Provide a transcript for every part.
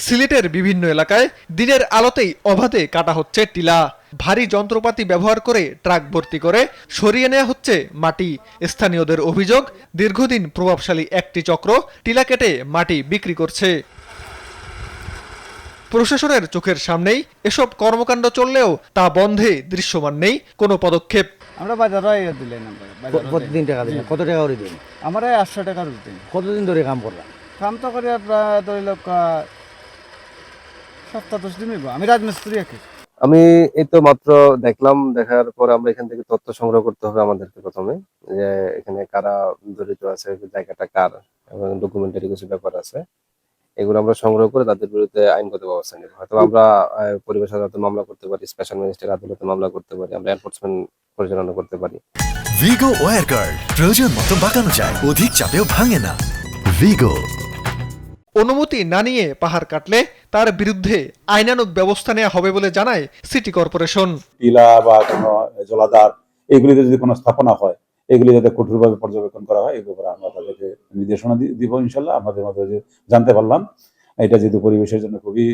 সিলেটের বিভিন্ন এলাকায় দিনের আলোতেই অবাধে কাটা হচ্ছে টিলা। ভারী যন্ত্রপাতি ব্যবহার করে ট্রাক ভর্তি করে সরিয়ে নেওয়া হচ্ছে মাটি। স্থানীয়দের অভিযোগ, দীর্ঘদিন প্রভাবশালী একটি চক্র টিলা কেটে মাটি বিক্রি করছে। প্রশাসনের চোখের সামনেই এসব কর্মকাণ্ড চললেও তা বন্ধে দৃশ্যমান নেই কোনো পদক্ষেপ। আমরা বাজারে দিলেন প্রতিদিন টাকা দিন, কত টাকা করে দিন? আমরা 800 টাকা দিন। কতদিন ধরে কাম করলাম? কাম তো করে প্রায় ধরে লোক সপ্তাহ 10 দিন হইব। আমি রাজমিস্ত্রি আছি। আমি এই তো মাত্র দেখলাম, দেখার পর আমরা এখান থেকে তথ্য সংগ্রহ করতে হবে আমাদেরকে প্রথমে, যে এখানে কারা জড়িত আছে, জায়গাটা কার, এবং ডকুমেন্টারি কিছু ব্যাপার আছে, এগুলো আমরা সংগ্রহ করে তাদের বিরুদ্ধে আইনগত ব্যবস্থা নেব। হয়তো আমরা পরিবেশ আদালতে মামলা করতে পারি, স্পেশাল ম্যাজিস্ট্রেট আদালতে মামলা করতে পারি, আমরা এনফোর্সমেন্ট পরিচালনা করতে পারি। ভিগো ওয়্যার গার্ড প্রয়োজন মতো বাঁকানো যায়, অধিক চাপেও ভাঙে না। ভিগো। অনুমতি না নিয়ে পাহাড় কাটলে তার বিরুদ্ধে আইনানুগ ব্যবস্থা নেওয়া হবে বলে জানায় সিটি কর্পোরেশন। টিলা বা কোনো জলাধার এগুলিতে যদি কোনো স্থাপনা হয়, এগুলি যাতে কঠোরভাবে পর্যবেক্ষণ করা হয়, এই ব্যাপারে আমরা তাদেরকে নির্দেশনা দিব। ইনশাল্লাহ আমাদের মধ্যে যে জানতে পারলাম এটা যেহেতু পরিবেশের জন্য খুবই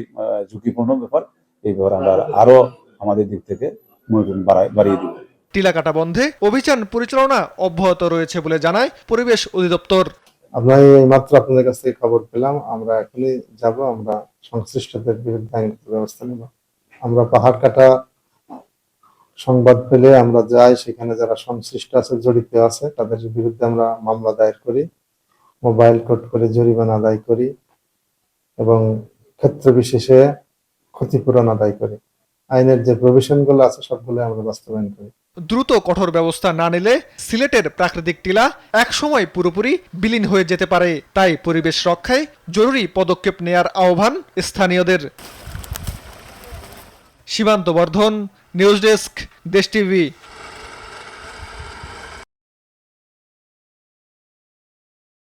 ঝুঁকিপূর্ণ ব্যাপার, এই ব্যাপারে আমরা আরো আমাদের দিক থেকে মনিটরিং বাড়িয়ে দিব। টিলা কাটা বন্ধে অভিযান পরিচালনা অব্যাহত রয়েছে বলে জানায় পরিবেশ অধিদপ্তর। আমরা এই মাত্র আপনাদের কাছ থেকে খবর পেলাম, আমরা এখনই যাব, আমরা সংশ্লিষ্টদের বিরুদ্ধে আইনগত ব্যবস্থা নেব। আমরা পাহাড় কাটা সংবাদ পেলে আমরা যাই, সেখানে যারা সংশ্লিষ্ট আছে, জড়িত আছে, তাদের বিরুদ্ধে আমরা মামলা দায়ের করি, মোবাইল কোড করে জরিমানা আদায় করি এবং ক্ষেত্র বিশেষে ক্ষতিপূরণ আদায় করি। আইনের যে প্রভিশনগুলো আছে সবগুলো আমরা বাস্তবায়ন করি। দ্রুত কঠোর ব্যবস্থা না নিলে সিলেটের প্রাকৃতিক টিলা একসময় পুরোপুরি বিলীন হয়ে যেতে পারে। তাই পরিবেশ রক্ষায় জরুরি পদক্ষেপ নেয়ার আহ্বান স্থানীয়দের। সীমান্ত বর্ধন, নিউজ ডেস্ক, দেশ টিভি।